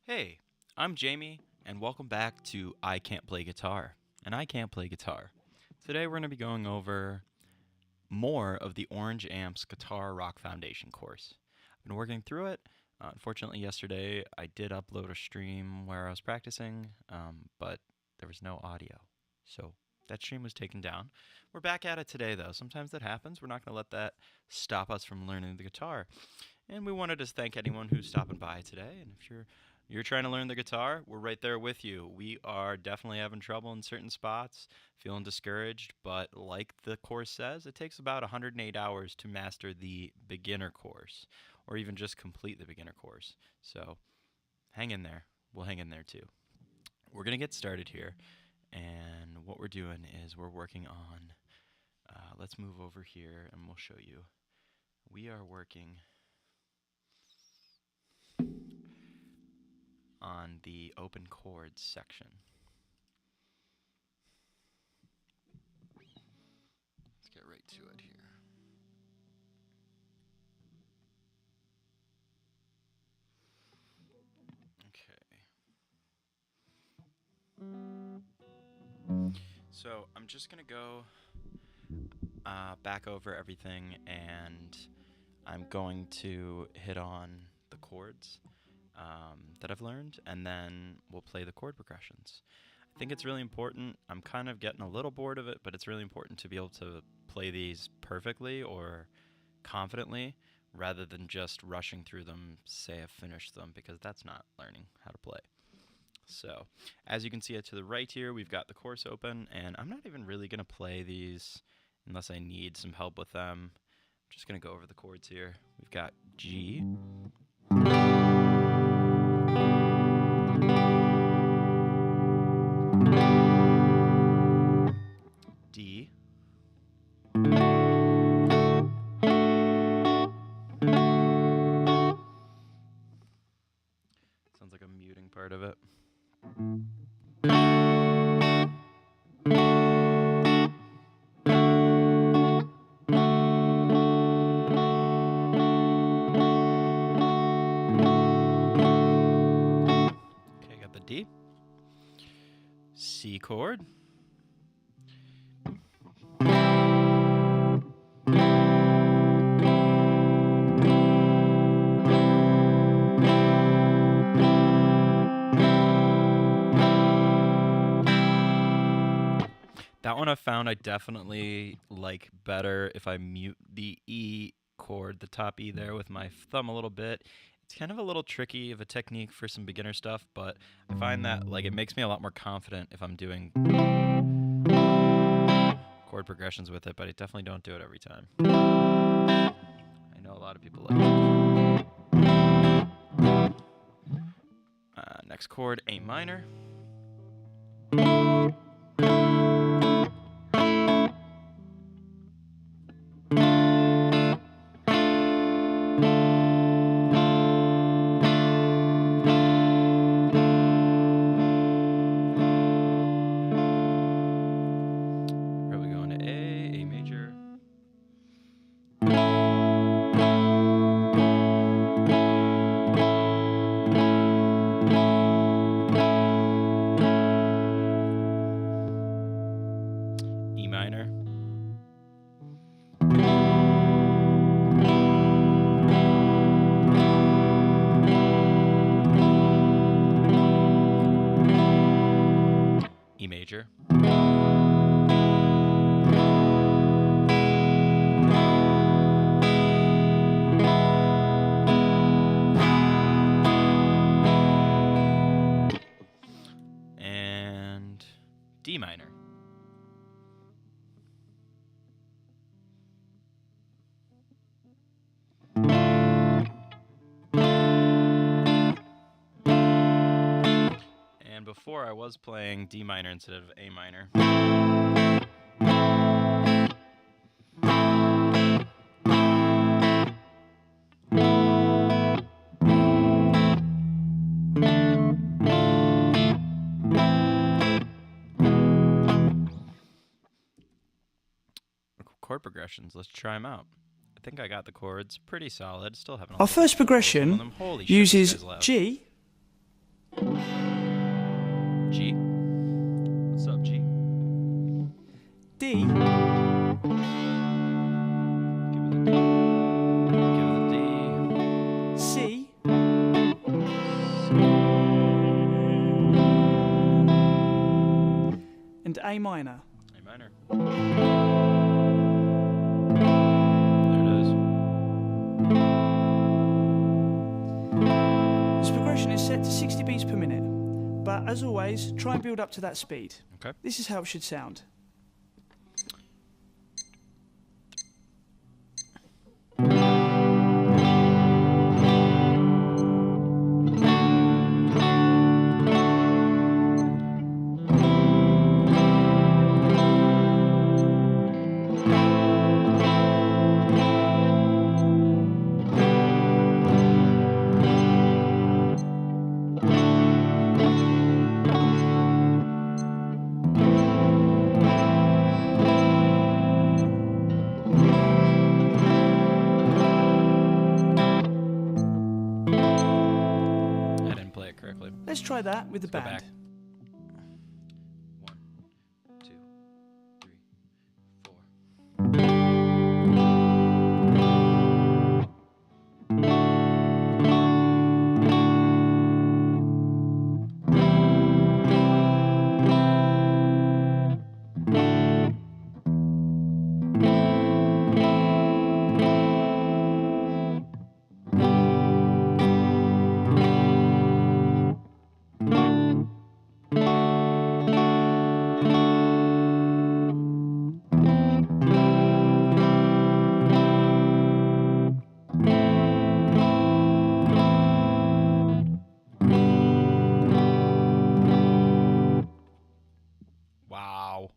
Hey, I'm Jamie, and welcome back to I Can't Play Guitar, and I Can't Play Guitar. Today we're going to be going over more of the Orange Amps Guitar Rock Foundation course. I've been working through it. Unfortunately, yesterday I did upload a stream where I was practicing, but there was no audio. So that stream was taken down. We're back at it today, though. Sometimes that happens. We're not going to let that stop us from learning the guitar. And we wanted to thank anyone who's stopping by today. And if you're trying to learn the guitar, we're right there with you. We are definitely having trouble in certain spots, feeling discouraged, but like the course says, it takes about 108 hours to master the beginner course, or even just complete the beginner course. So hang in there. We'll hang in there too. We're going to get started here, and what we're doing is we're working on, let's move over here and we'll show you. We are working on the open chords section. Let's get right to it here. Okay. So I'm just going to go back over everything, and I'm going to hit on the chords that I've learned, and then we'll play the chord progressions. I think it's really important. I'm kind of getting a little bored of it, but it's really important to be able to play these perfectly or confidently rather than just rushing through them, say I've finished them, because that's not learning how to play. So, as you can see to the right here, we've got the course open, and I'm not even really going to play these unless I need some help with them. I'm just going to go over the chords here. We've got G, D, sounds like I'm muting part of it. Okay, got the D, C chord, that one I found I definitely like better if I mute the E chord, the top E there, with my thumb a little bit. It's kind of a little tricky of a technique for some beginner stuff, but I find that like it makes me a lot more confident if I'm doing chord progressions with it, but I definitely don't do it every time. I know a lot of people like it. Next chord, A minor. Probably going to A major. E minor. E major. And D minor. And before I was playing D minor instead of A minor. Chord progressions, let's try them out. I think I got the chords pretty solid. Still having a Our little first trouble with some of progression them. Holy shit, this uses guy's loud. G, G. What's up, G? D. Give it a D. C. And A minor. A minor. There it is. This progression is set to 60 beats per minute, but as always, try and build up to that speed. Okay. This is how it should sound. Let's try that with the Let's go band. back. 1, 2, 3, 4. Wow.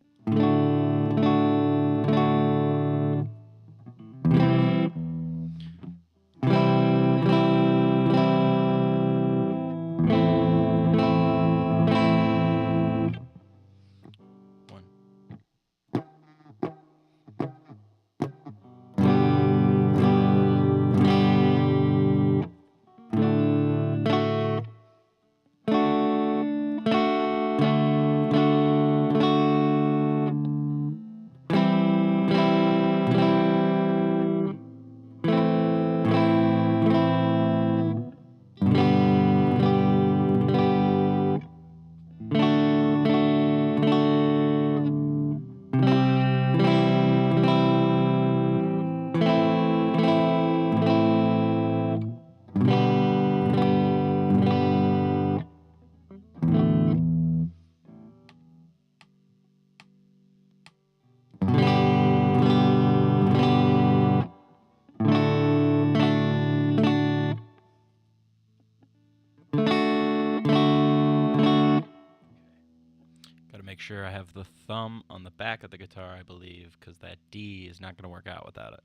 Make sure I have the thumb on the back of the guitar, I believe, because that D is not going to work out without it.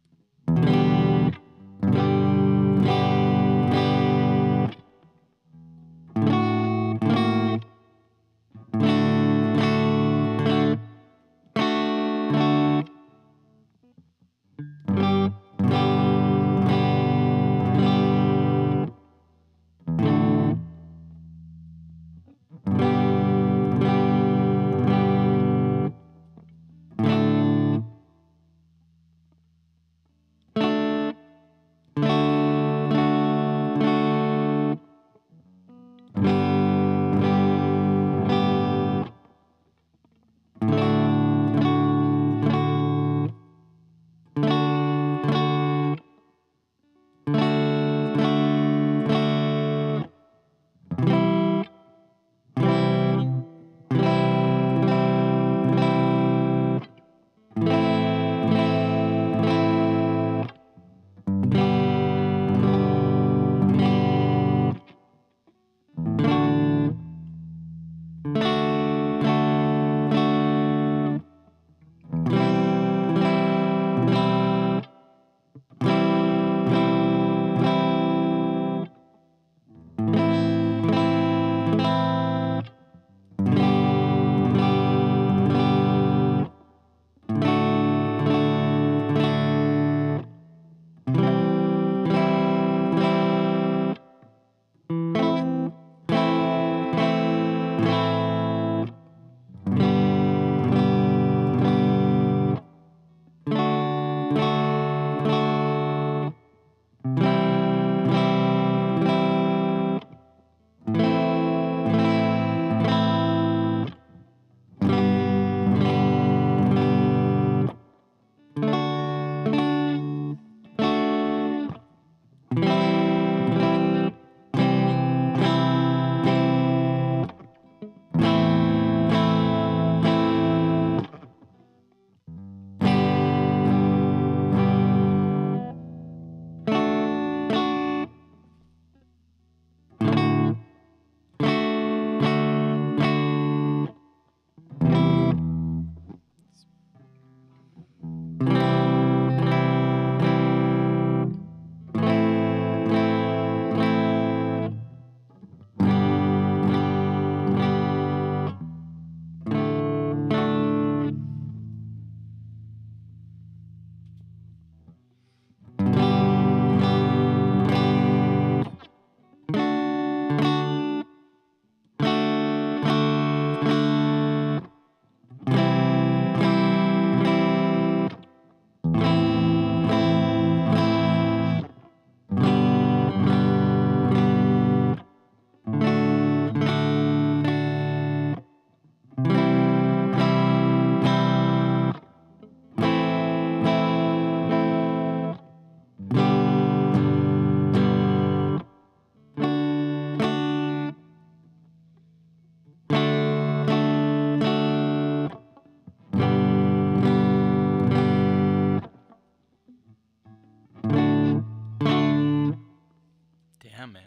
Damn, man.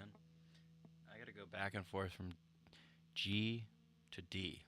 I gotta go back and forth from G to D.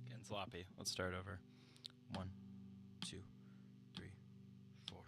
Getting sloppy. Let's start over. 1, 2, 3, 4.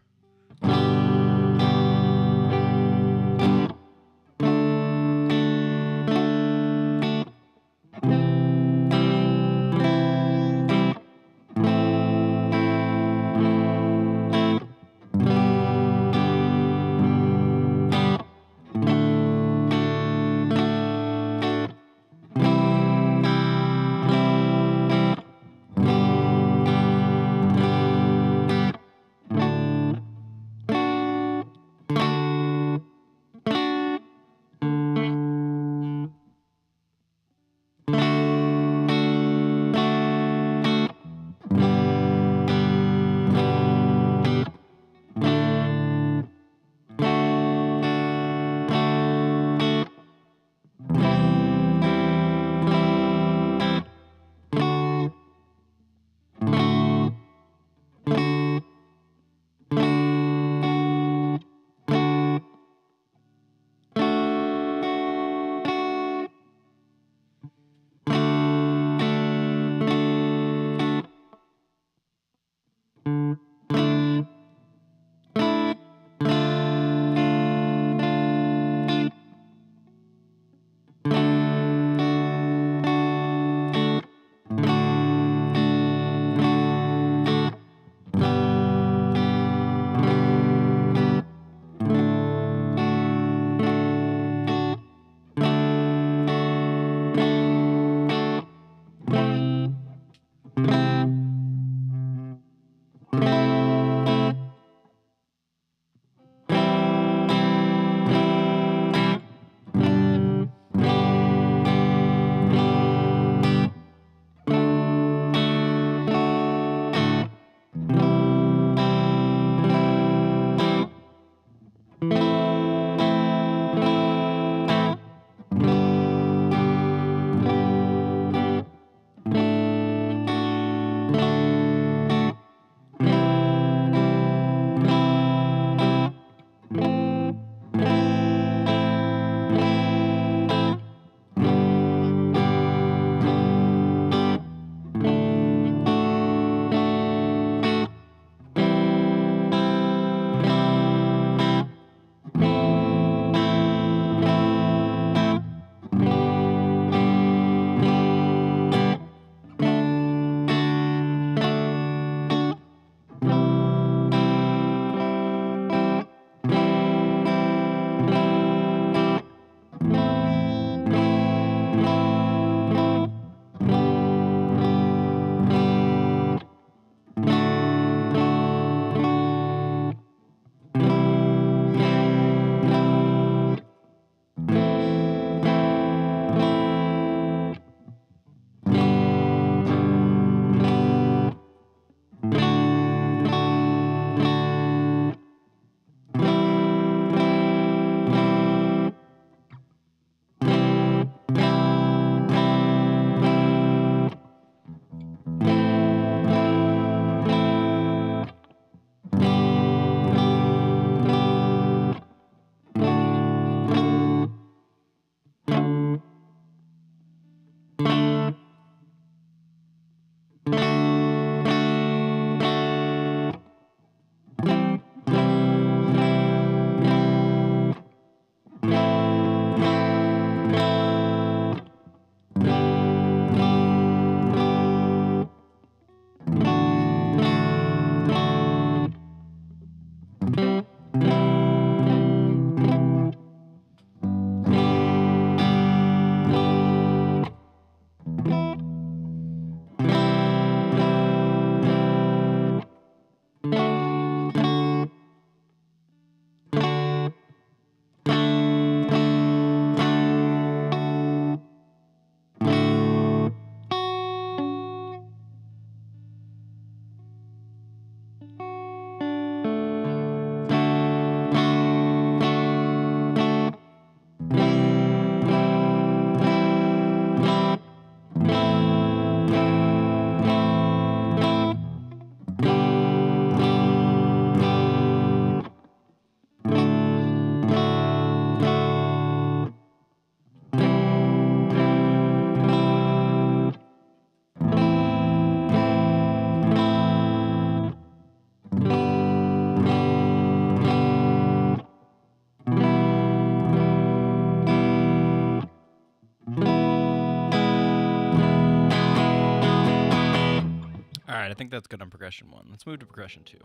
Alright, I think that's good on progression 1. Let's move to progression 2.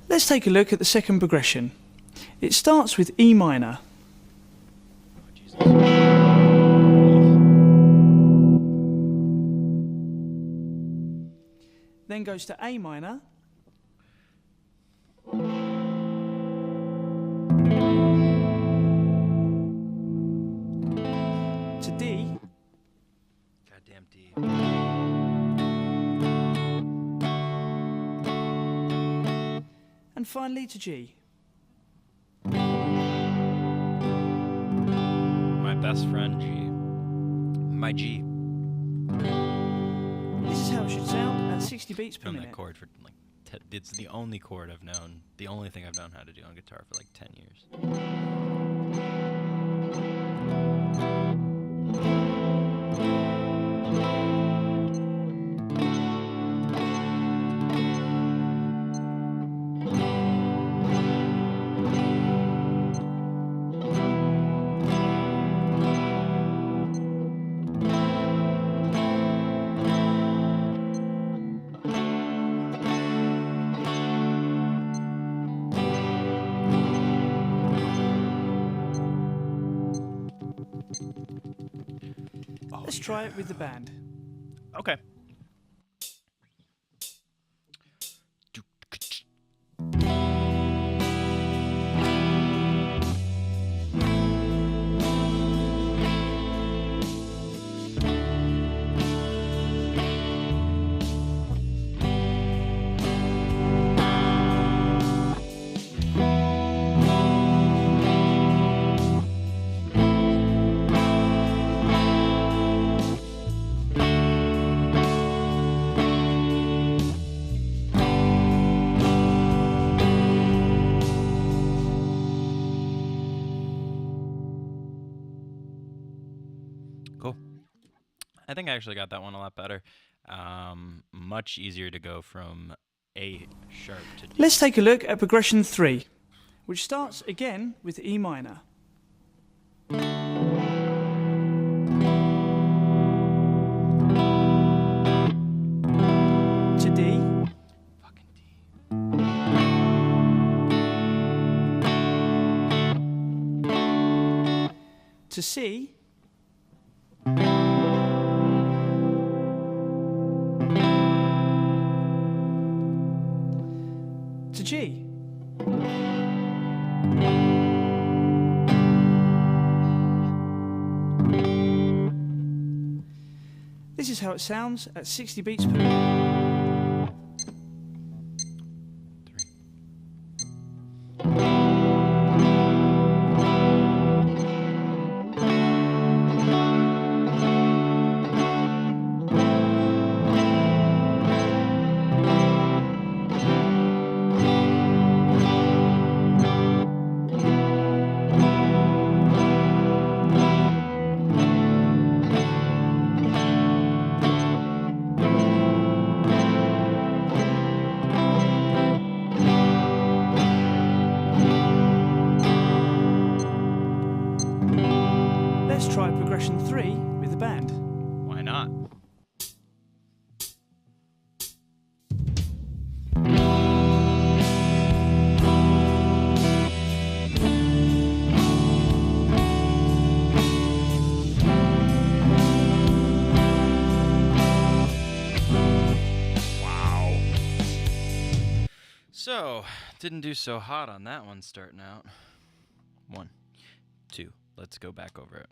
Let's take a look at the second progression. It starts with E minor. Oh, Jesus. Then goes to A minor. To D. Goddamn D. And finally to G. My best friend G. My G. This is how it should sound at 60 beats per Known minute. that chord for like it's the only chord I've known, the only thing I've known how to do on guitar for like 10 years. Let's try it with the band. Okay. Cool. I think I actually got that one a lot better. Much easier to go from A sharp to D. Let's take a look at progression 3, which starts again with E minor. To D. Fucking D. To C. To G. This is how it sounds at 60 beats per minute. 3. Let's try progression 3 with the band. Why not? Wow. So, didn't do so hot on that one starting out. 1, 2. Let's go back over it.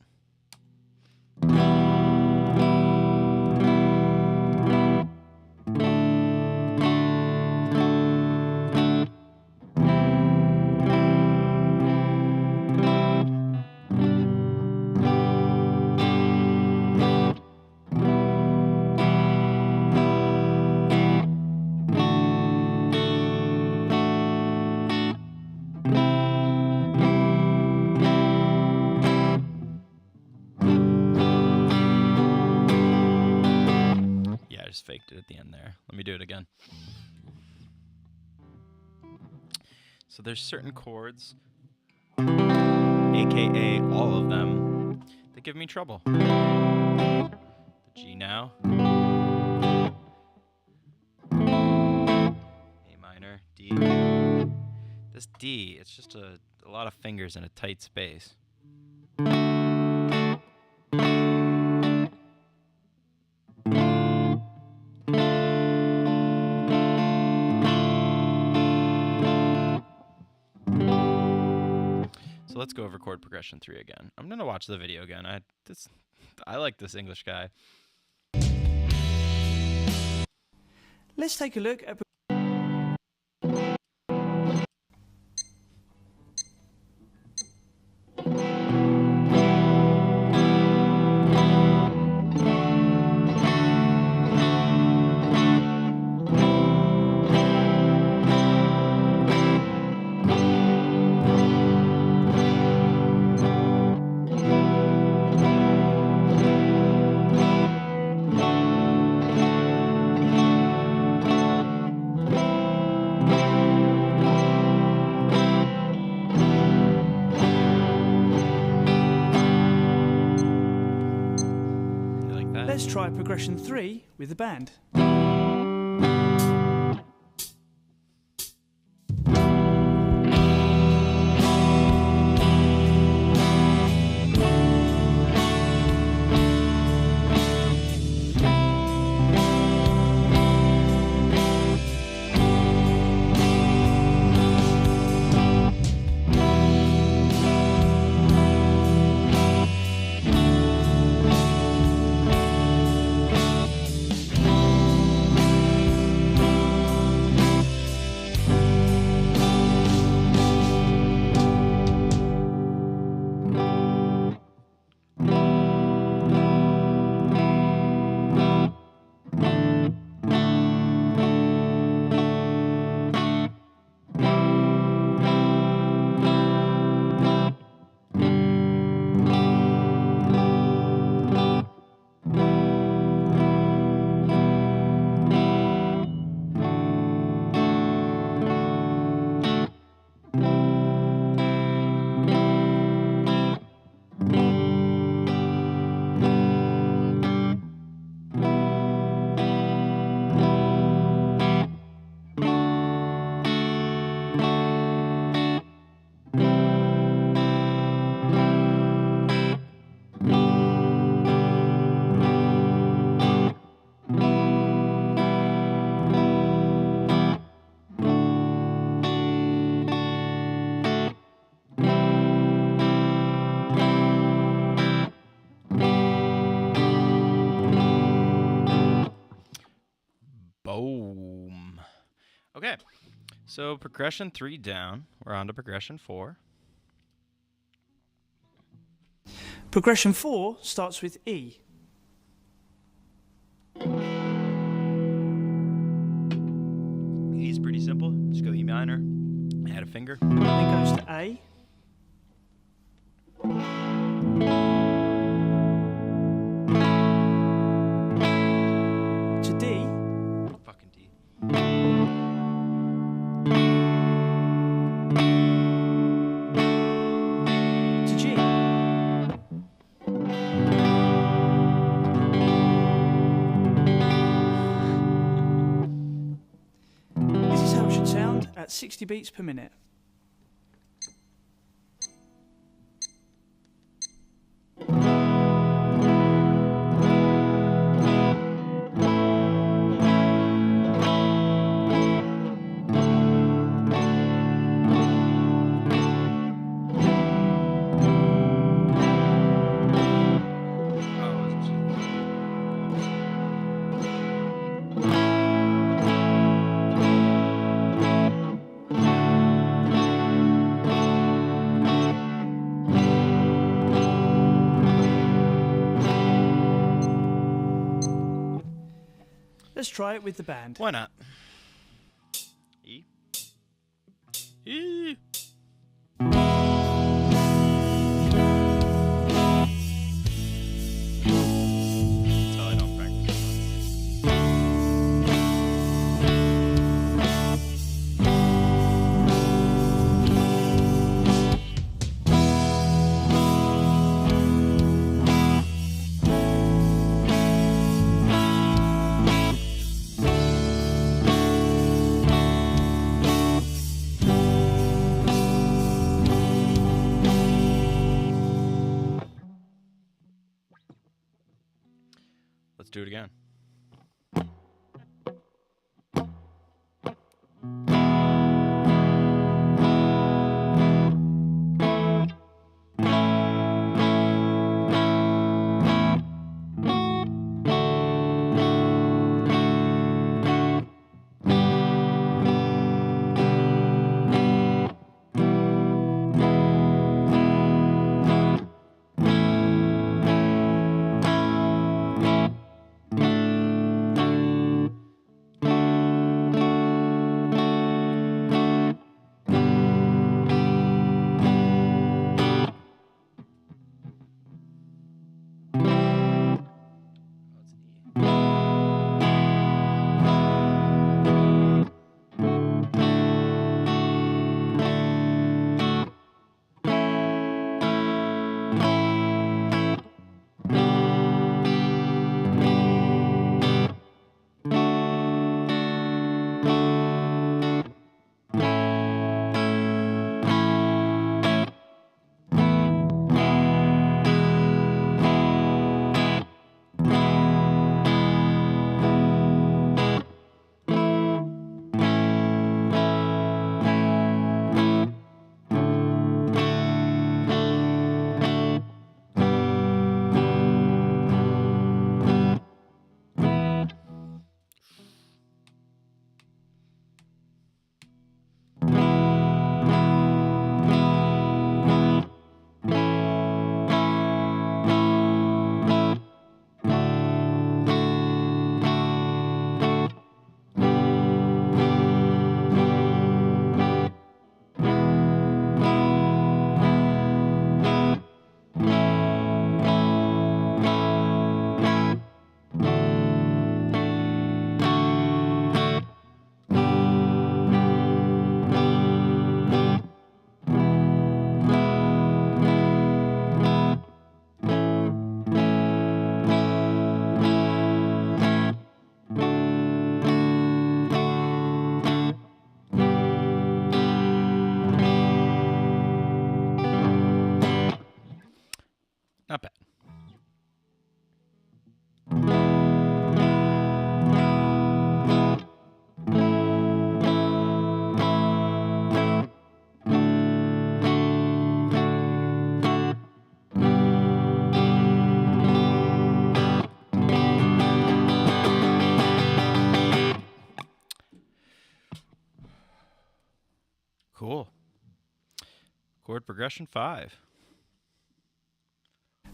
Yeah, I just faked it at the end there. Let me do it again. So there's certain chords, aka all of them, They give me trouble. The G now. A minor, D. This D, it's just a lot of fingers in a tight space. So let's go over chord progression 3 again. I'm gonna watch the video again. I like this English guy. Let's take a look at Let's try progression 3 with the band. Boom. Okay, so progression 3 down. We're on to progression 4. Progression 4 starts with E. E's pretty simple. Just go E minor, add a finger. Then goes to A. To D. Fucking D. To G. This is how it should sound at 60 beats per minute. Let's try it with the band. Why not? E. E. So I don't practice. Let's do it again. Not bad. Cool. Chord progression 5.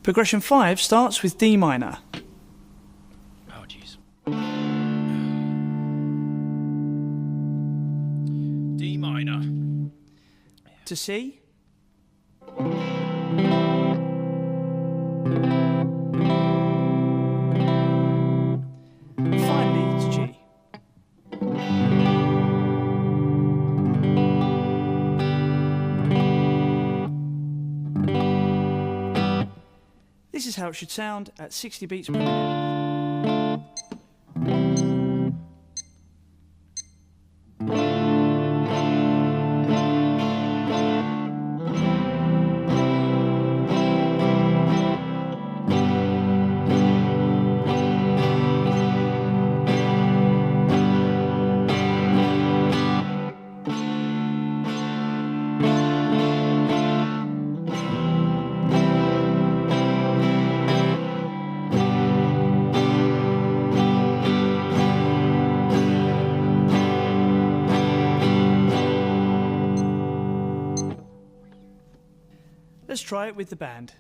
Progression 5 starts with D minor. Oh, jeez. D minor. To C. Finally to G. This is how it should sound at 60 beats per minute. Let's try it with the band.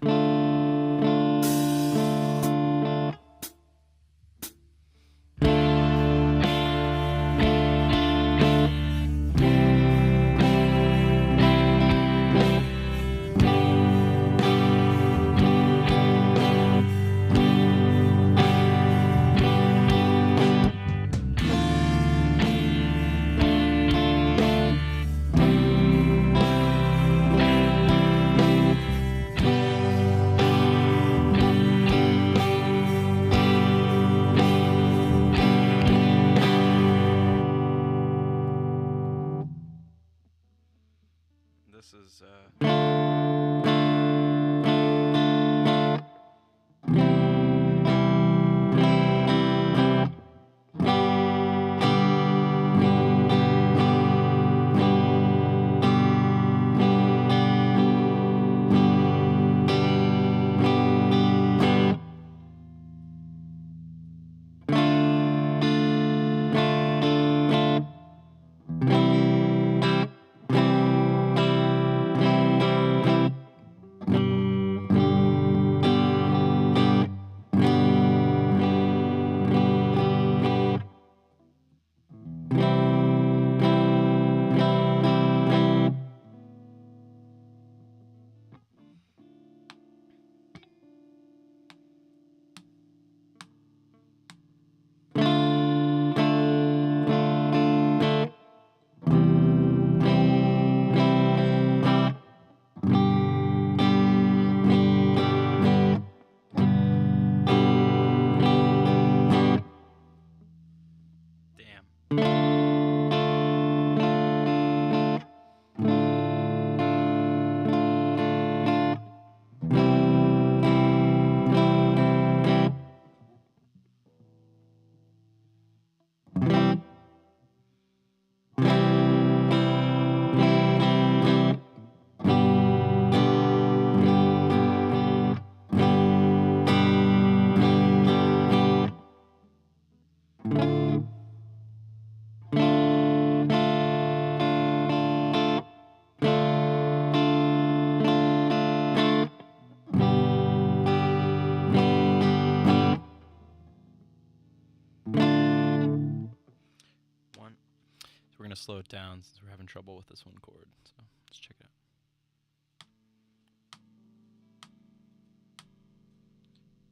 to slow it down since we're having trouble with this one chord. So let's check it out.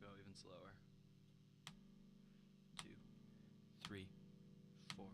Go even slower. 2, 3, 4.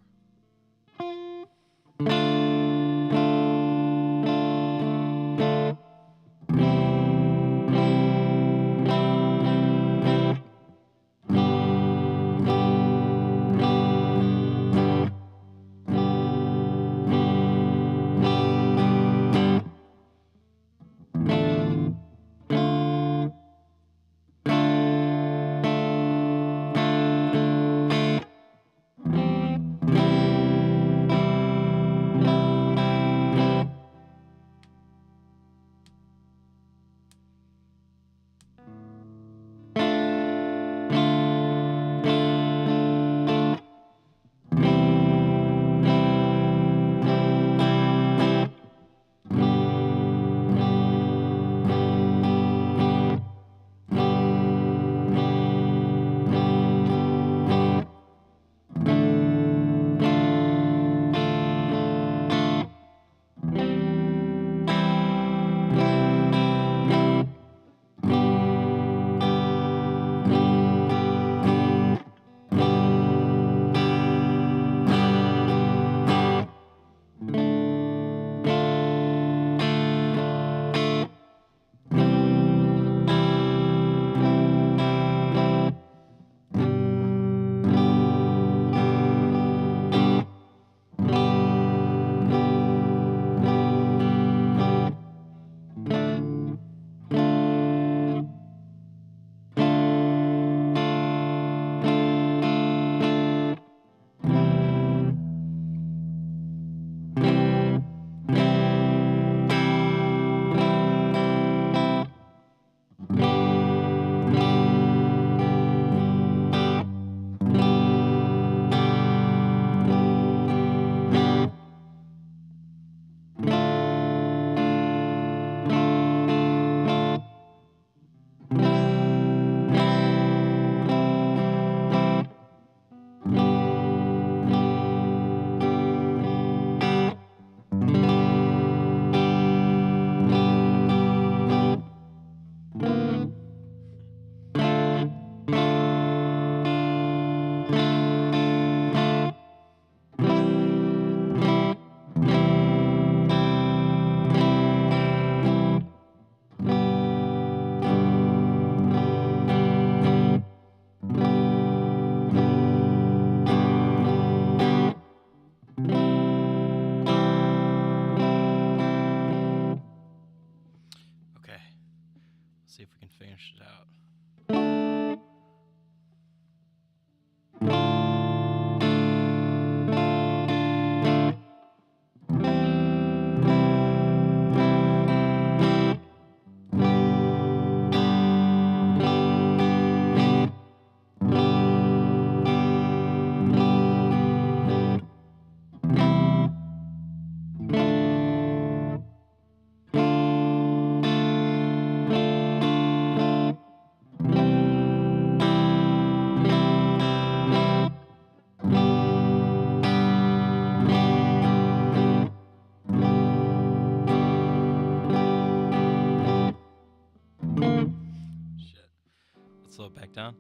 See if we can finish it out. Slow it back down.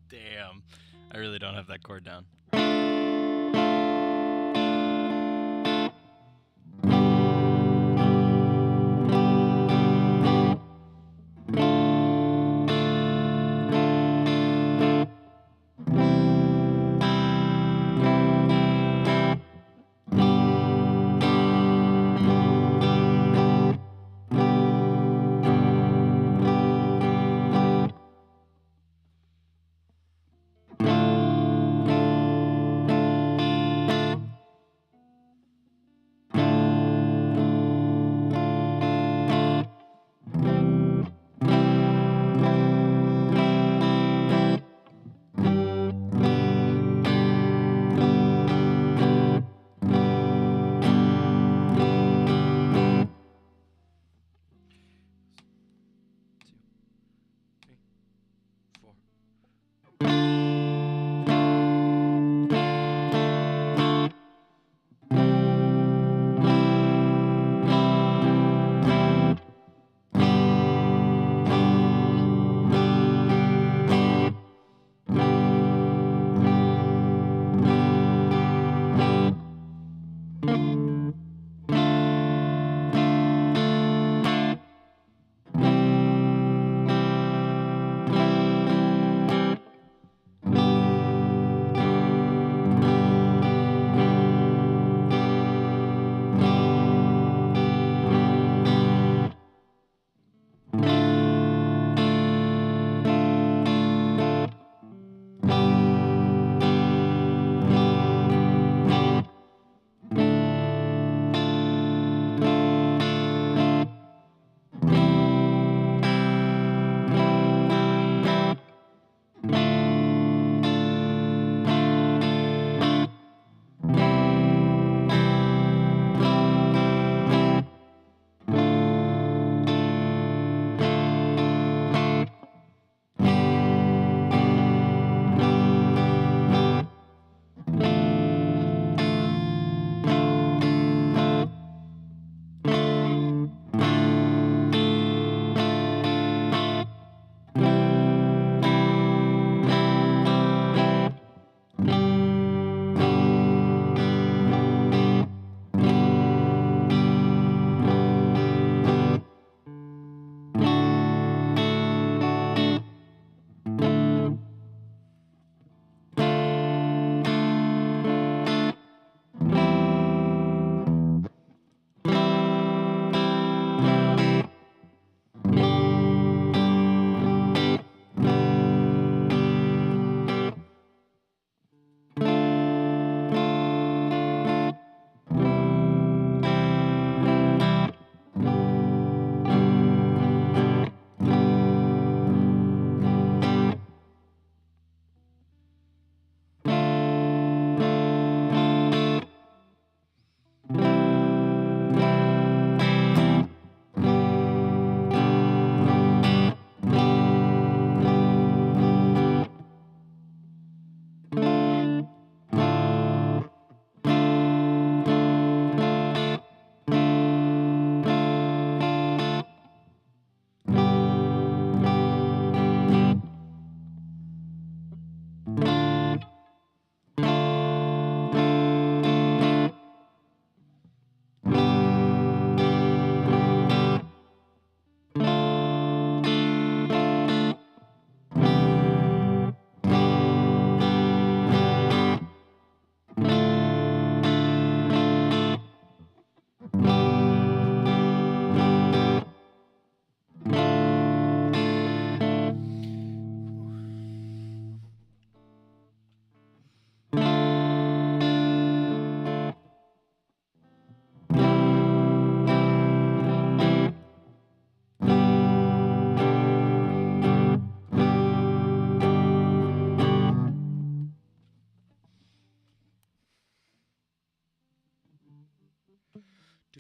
Damn, I really don't have that chord down.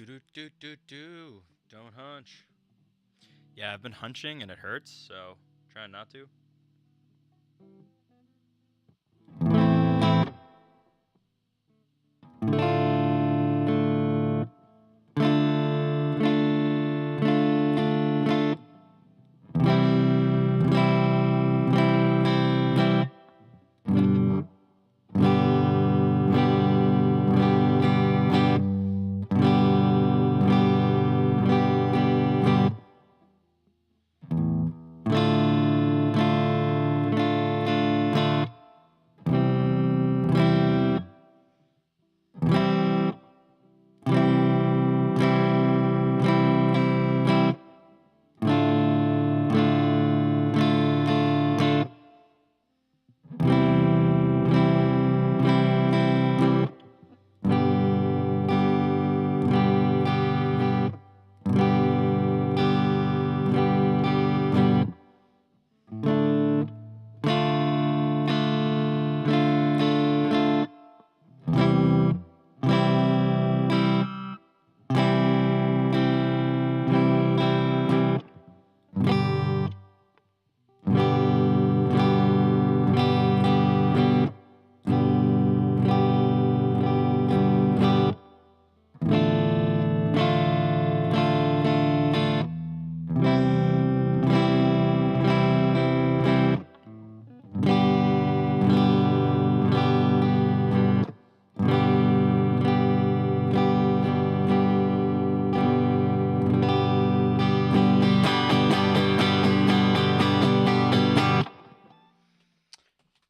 Do do do do do. Don't hunch. Yeah, I've been hunching and it hurts, so trying not to.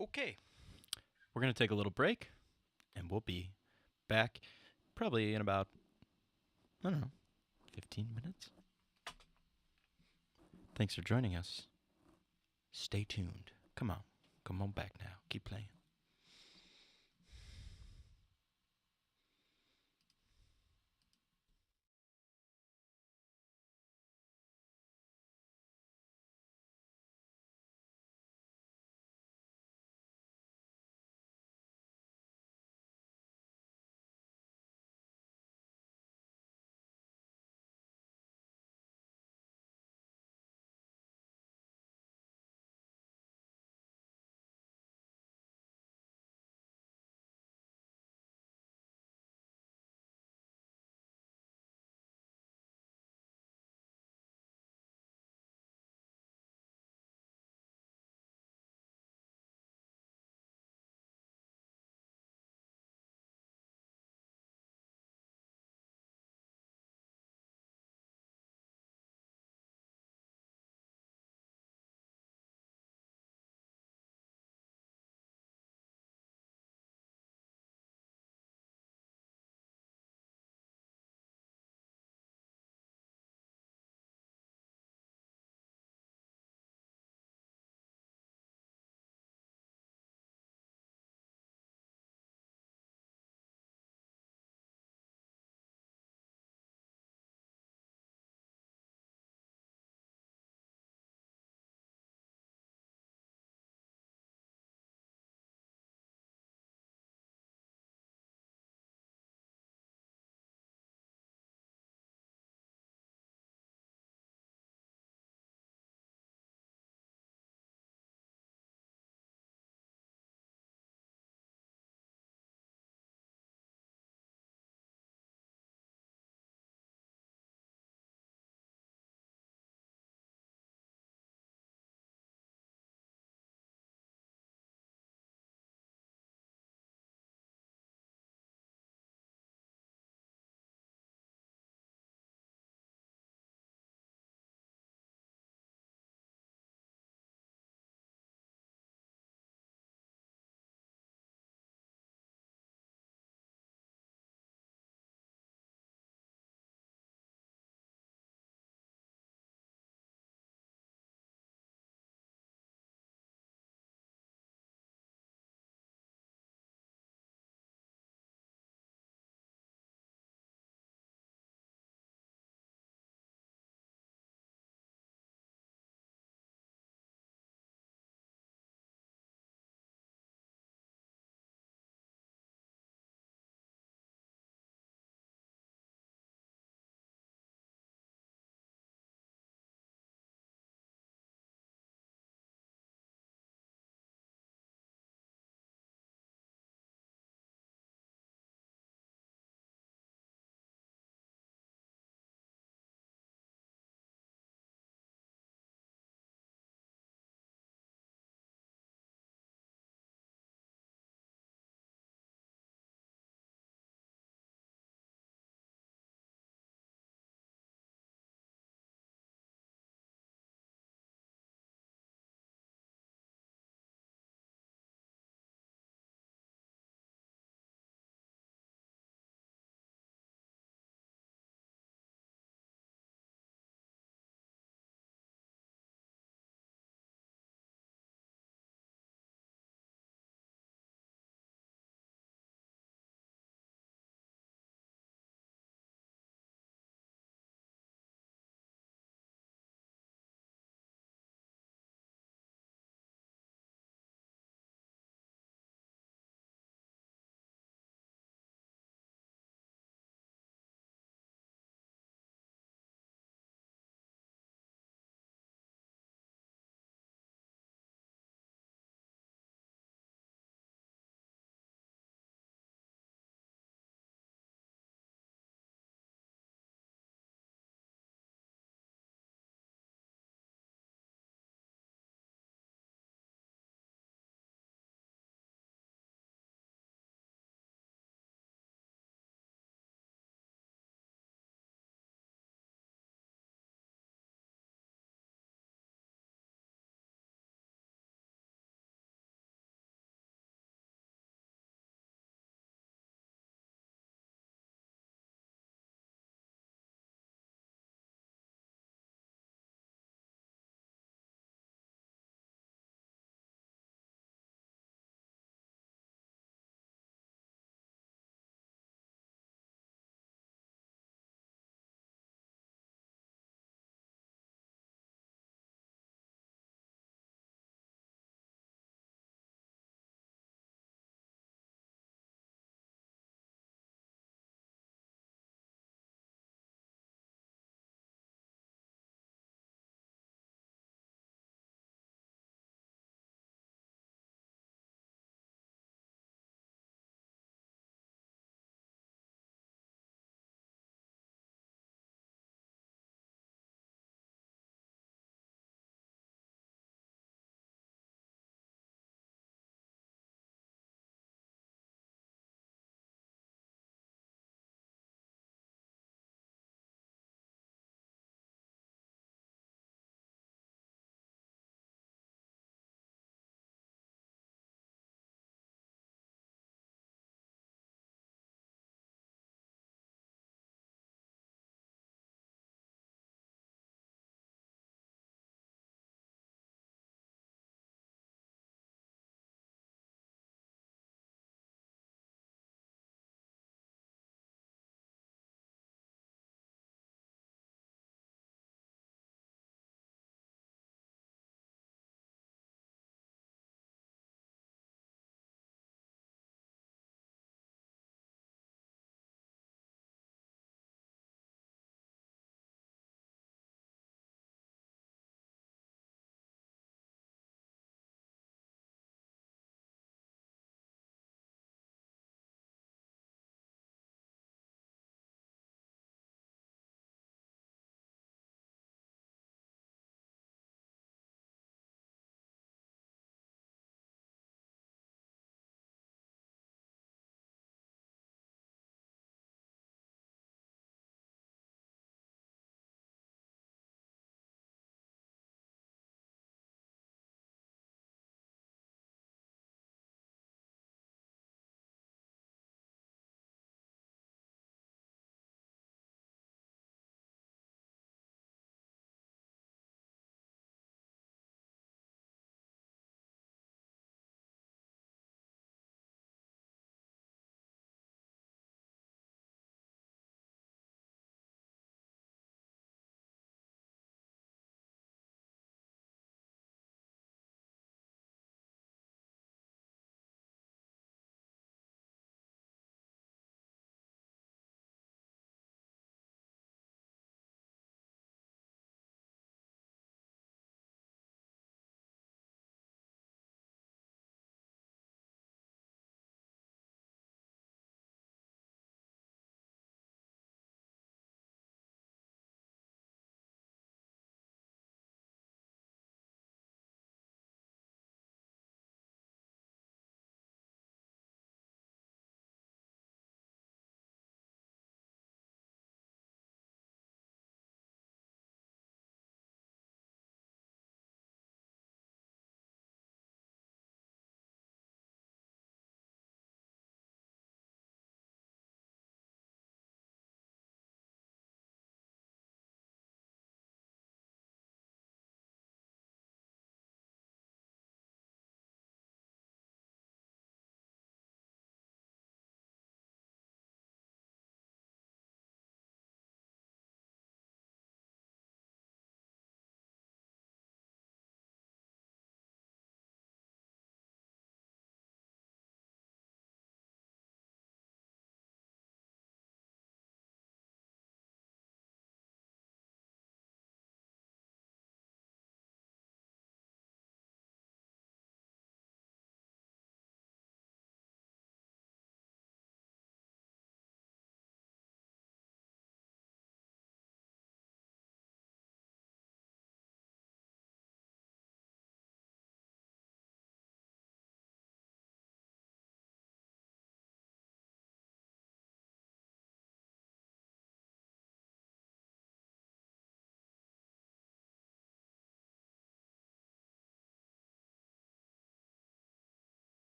Okay, we're going to take a little break, and we'll be back probably in about, I don't know, 15 minutes. Thanks for joining us. Stay tuned. Come on back now. Keep playing.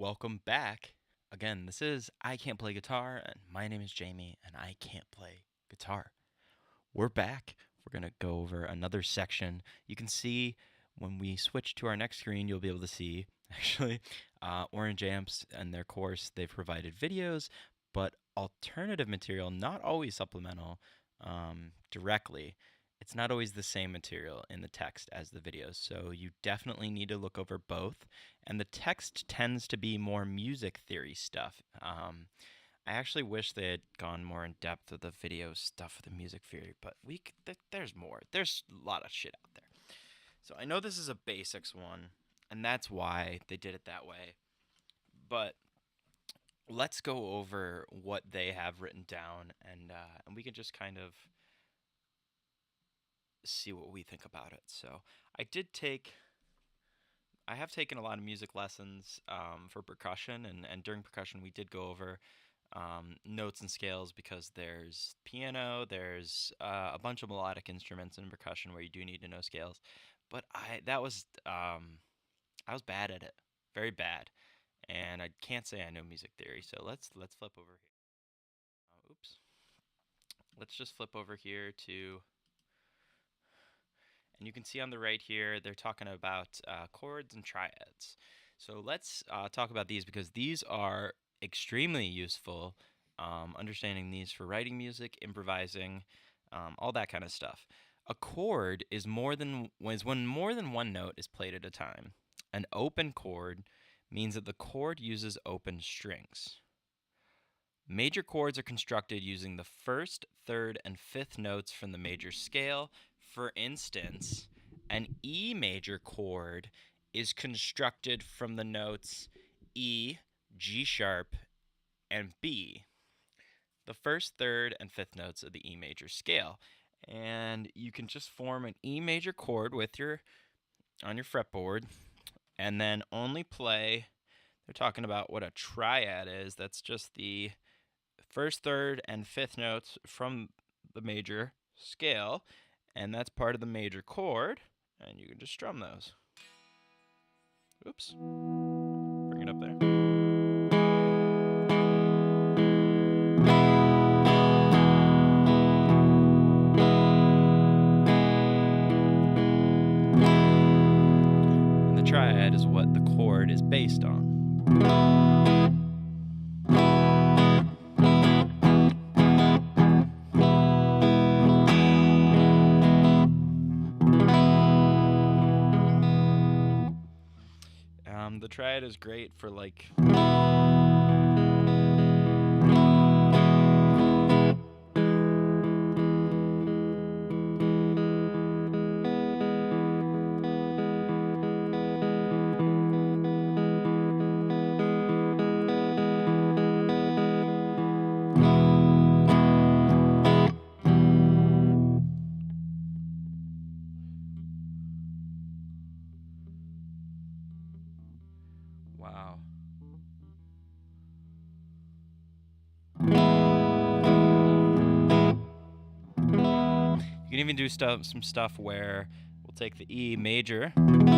welcome back. Again, this is I Can't Play Guitar, and my name is Jamie, and I can't play guitar. We're back. We're going to go over another section. You can see when we switch to our next screen, you'll be able to see, actually, Orange Amps and their course. They've provided videos, but alternative material, not always supplemental, directly. It's not always the same material in the text as the videos, so you definitely need to look over both. And the text tends to be more music theory stuff. I actually wish they had gone more in depth with the video stuff with the music theory, but there's more. There's a lot of shit out there. So I know this is a basics one, and that's why they did it that way. But let's go over what they have written down, and we can just kind of see what we think about it. So I have taken a lot of music lessons for percussion, and during percussion we did go over notes and scales, because there's piano, there's a bunch of melodic instruments in percussion where you do need to know scales. But I was bad at it, very bad, and I can't say I know music theory. So let's flip over here. Oops. Let's just flip over here to. And you can see on the right here, they're talking about chords and triads. So let's talk about these, because these are extremely useful, understanding these for writing music, improvising, all that kind of stuff. A chord is when more than one note is played at a time. An open chord means that the chord uses open strings. Major chords are constructed using the first, third, and fifth notes from the major scale. For instance, an E major chord is constructed from the notes E, G sharp, and B, the first, third, and fifth notes of the E major scale. And you can just form an E major chord on your fretboard, and then only play. They're talking about what a triad is. That's just the first, third, and fifth notes from the major scale, and that's part of the major chord, and you can just strum those. Oops. Bring it up there. And the triad is what the chord is based on. The triad is great for like wow. You can even do some stuff where we'll take the E major, minor,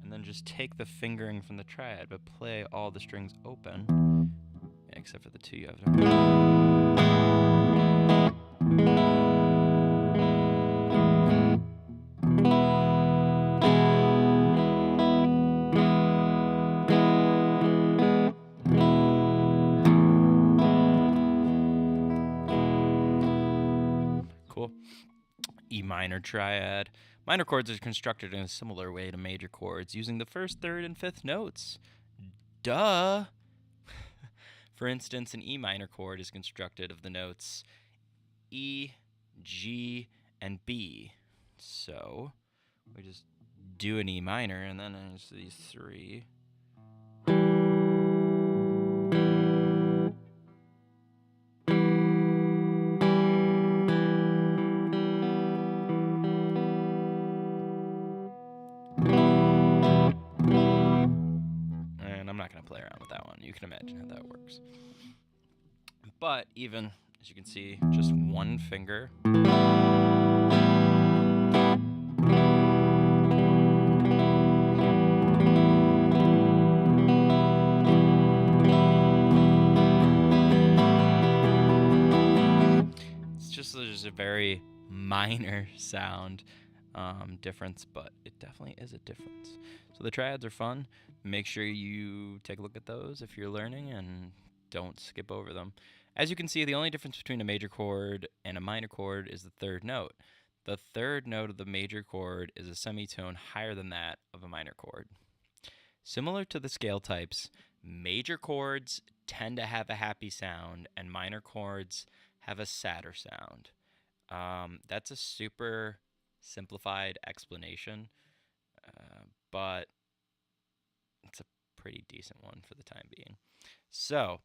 and then just take the fingering from the triad, but play all the strings open, except for the two you have to. Cool. E minor triad. Minor chords are constructed in a similar way to major chords, using the first, third, and fifth notes. Duh! For instance, an E minor chord is constructed of the notes E, G, and B. So we just do an E minor, and then there's these three. And I'm not going to play around with that one. You can imagine how that works. But even, as you can see, just one finger. a very minor sound difference, but it definitely is a difference. So the triads are fun. Make sure you take a look at those if you're learning and don't skip over them. As you can see, the only difference between a major chord and a minor chord is the third note. The third note of the major chord is a semitone higher than that of a minor chord. Similar to the scale types, major chords tend to have a happy sound and minor chords have a sadder sound. That's a super simplified explanation, but it's a pretty decent one for the time being. So,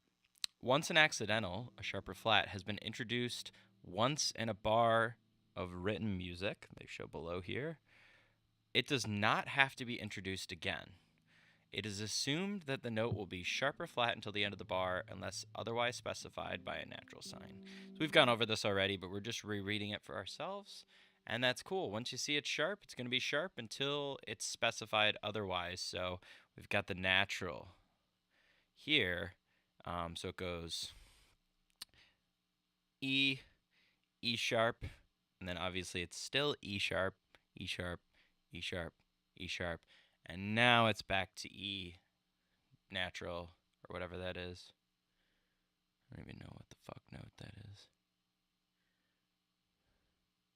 once an accidental, a sharp or flat, has been introduced once in a bar of written music, they show below here, it does not have to be introduced again. It is assumed that the note will be sharp or flat until the end of the bar unless otherwise specified by a natural sign. So we've gone over this already, but we're just rereading it for ourselves, and that's cool. Once you see it sharp, it's going to be sharp until it's specified otherwise. So we've got the natural here. So it goes E, E sharp, and then obviously it's still E sharp, E sharp, E sharp, E sharp, and now it's back to E natural, or whatever that is. I don't even know what the fuck note that is.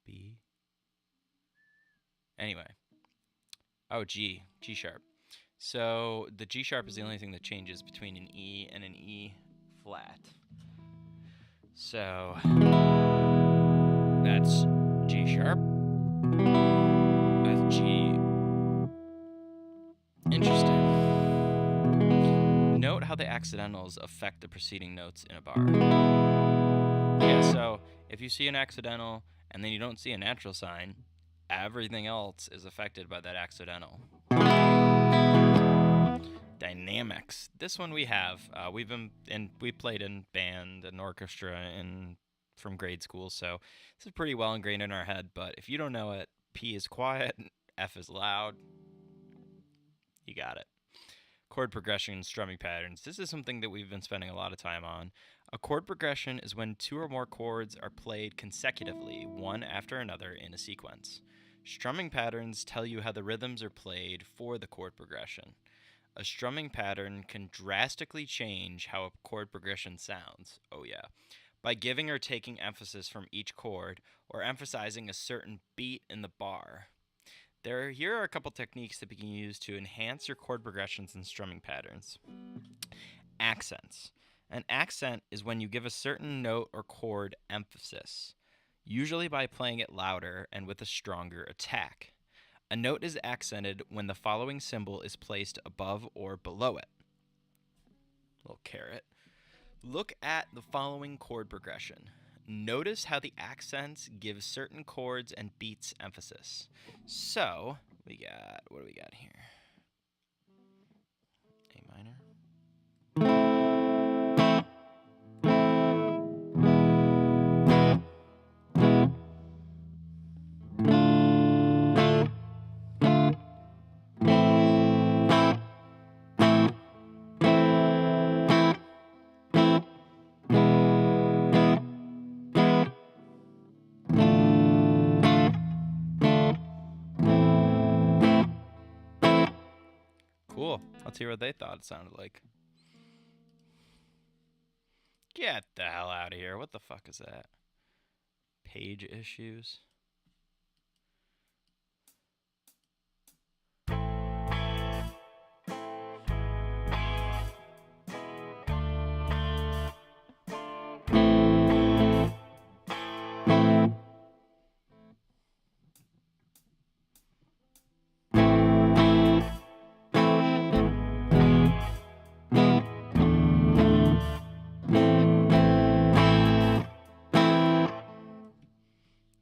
B? Anyway. Oh, G. G sharp. So the G sharp is the only thing that changes between an E and an E flat. So that's G sharp. That's G. Interesting. Note how the accidentals affect the preceding notes in a bar. Yeah, so if you see an accidental and then you don't see a natural sign, everything else is affected by that accidental. Dynamics. This one we have. We played in band and orchestra from grade school, so this is pretty well ingrained in our head. But if you don't know it, P is quiet, F is loud. You got it. Chord progression, strumming patterns. This is something that we've been spending a lot of time on. A chord progression is when two or more chords are played consecutively, one after another in a sequence. Strumming patterns tell you how the rhythms are played for the chord progression. A strumming pattern can drastically change how a chord progression sounds. Oh yeah. By giving or taking emphasis from each chord or emphasizing a certain beat in the bar. Here are a couple techniques that we can use to enhance your chord progressions and strumming patterns. Accents. An accent is when you give a certain note or chord emphasis, usually by playing it louder and with a stronger attack. A note is accented when the following symbol is placed above or below it. Little caret. Look at the following chord progression. Notice how the accents give certain chords and beats emphasis. So, what do we got here? A minor. Cool. Let's hear what they thought it sounded like. Get the hell out of here. What the fuck is that? Page issues.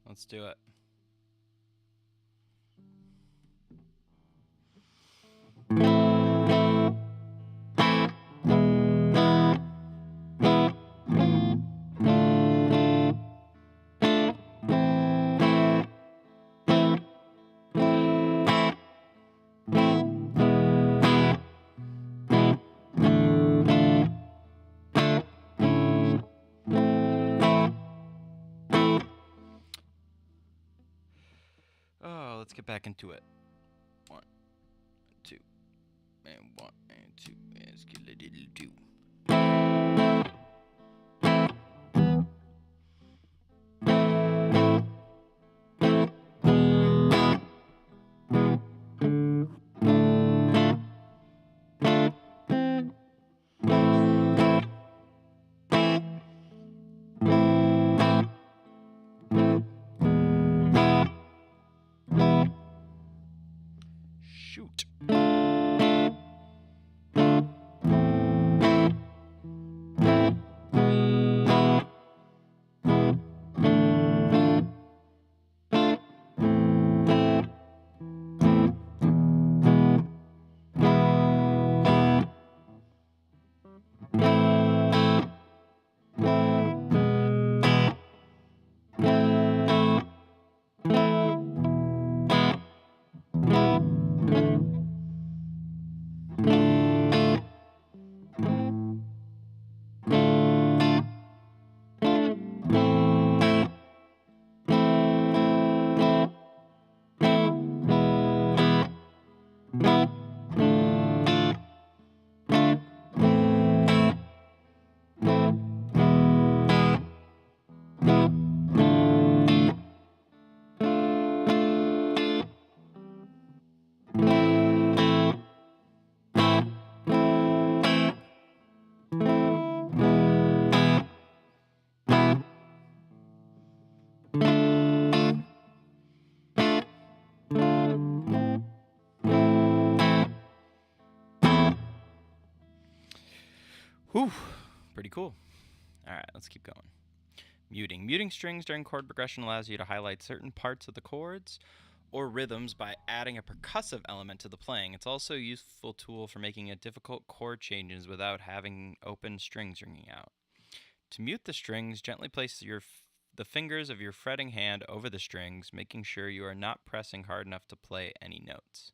Let's do it. let's get back into it. 1, 2, and 1 and 2, and skeletal-do. Shoot. Whew, pretty cool. All right, let's keep going. Muting. Muting strings during chord progression allows you to highlight certain parts of the chords or rhythms by adding a percussive element to the playing. It's also a useful tool for making difficult chord changes without having open strings ringing out. To mute the strings, gently place the fingers of your fretting hand over the strings, making sure you are not pressing hard enough to play any notes.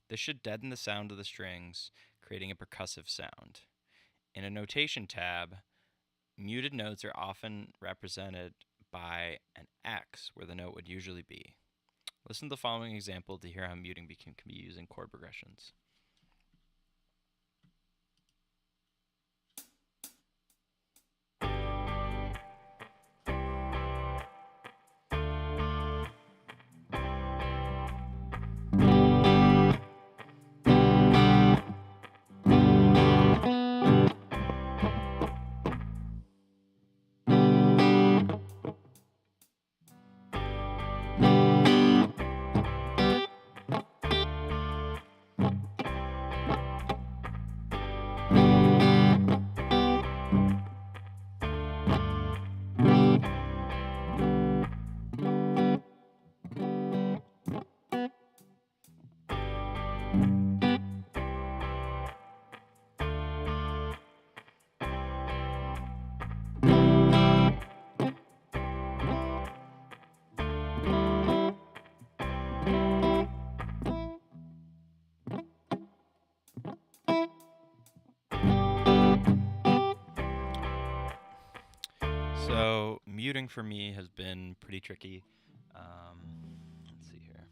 This should deaden the sound of the strings, creating a percussive sound. In a notation tab, muted notes are often represented by an X where the note would usually be. Listen to the following example to hear how muting can be used in chord progressions. So muting for me has been pretty tricky. Let's see here.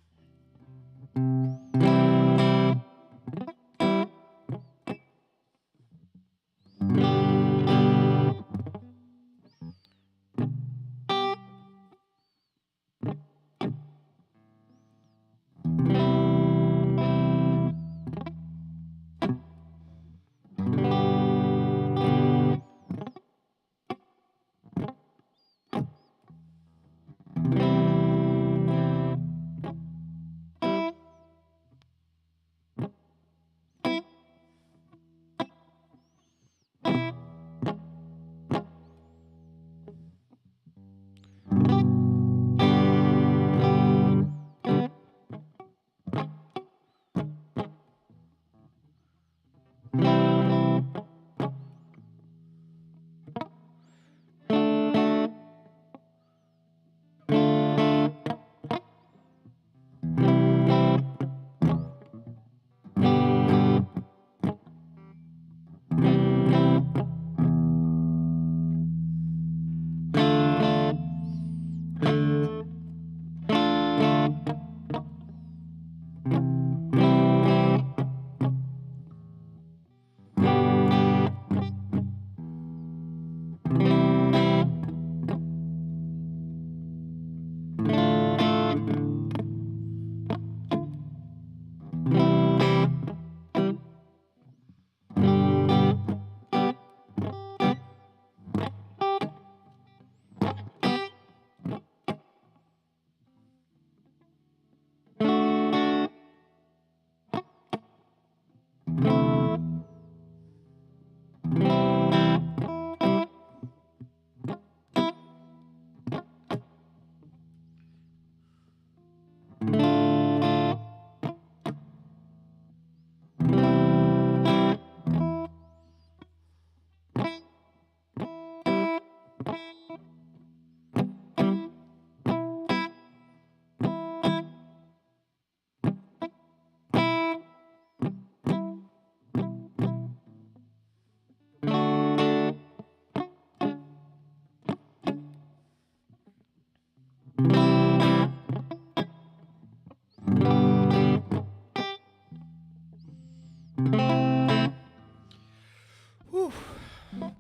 Whew.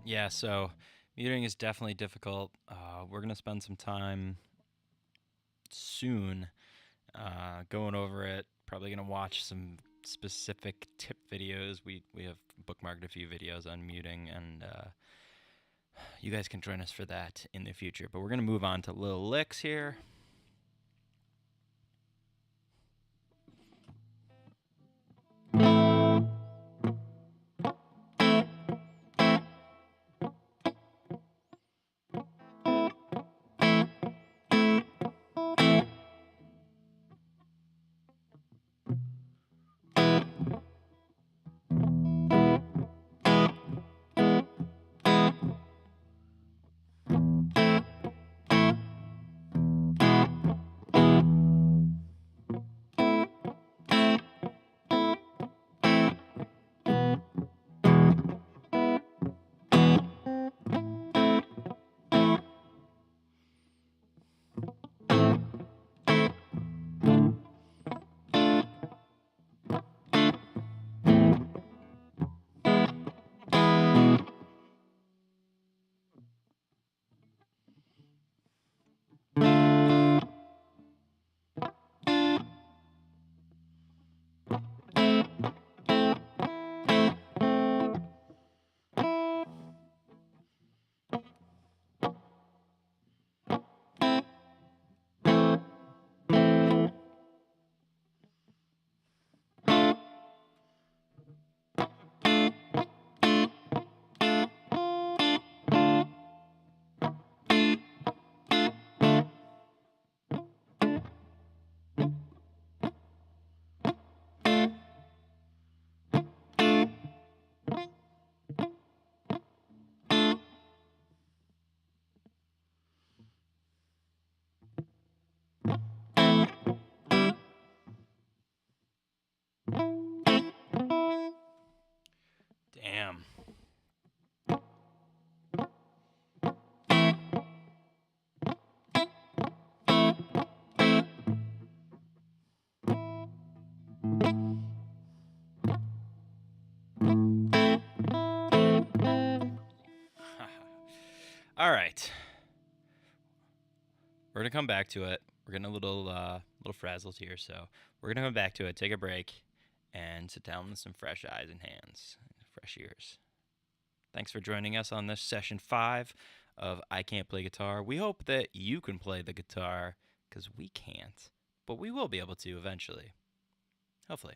Yeah, so muting is definitely difficult. We're going to spend some time soon going over it. Probably going to watch some specific tip videos. We have bookmarked a few videos on muting, and you guys can join us for that in the future. But we're going to move on to little licks here. Damn. All right. We're gonna come back to it. We're getting a little frazzled here, so we're gonna come back to it, take a break, and sit down with some fresh eyes and hands, fresh ears. Thanks for joining us on this session 5 of I Can't Play Guitar. We hope that you can play the guitar, because we can't, but we will be able to eventually. Hopefully.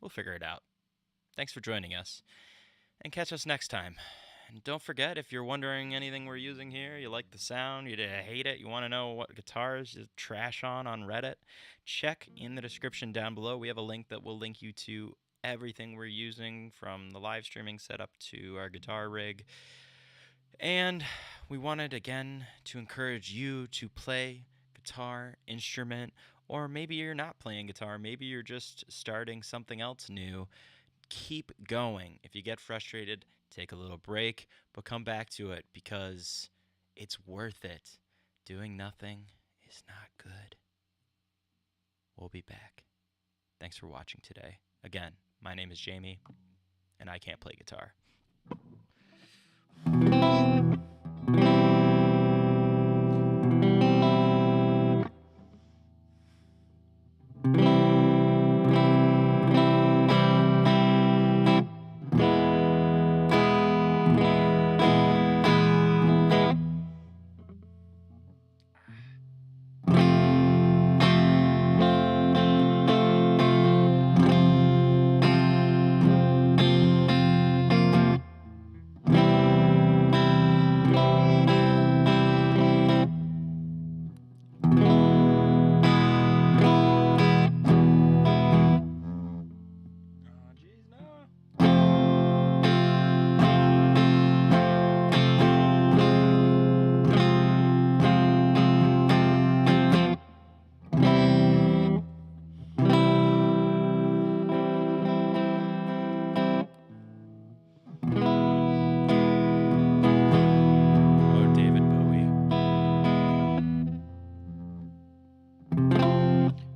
We'll figure it out. Thanks for joining us, and catch us next time. And don't forget, if you're wondering anything we're using here, you like the sound, you hate it, you want to know what guitars to trash on Reddit, check in the description down below. We have a link that will link you to everything we're using, from the live streaming setup to our guitar rig. And we wanted, again, to encourage you to play guitar, instrument, or maybe you're not playing guitar, maybe you're just starting something else new. Keep going. If you get frustrated, take a little break, but come back to it, because it's worth it. Doing nothing is not good. We'll be back. Thanks for watching today. Again, my name is Jamie, and I can't play guitar.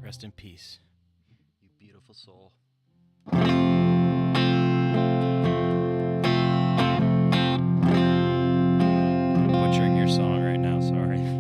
Rest in peace, you beautiful soul. now, sorry.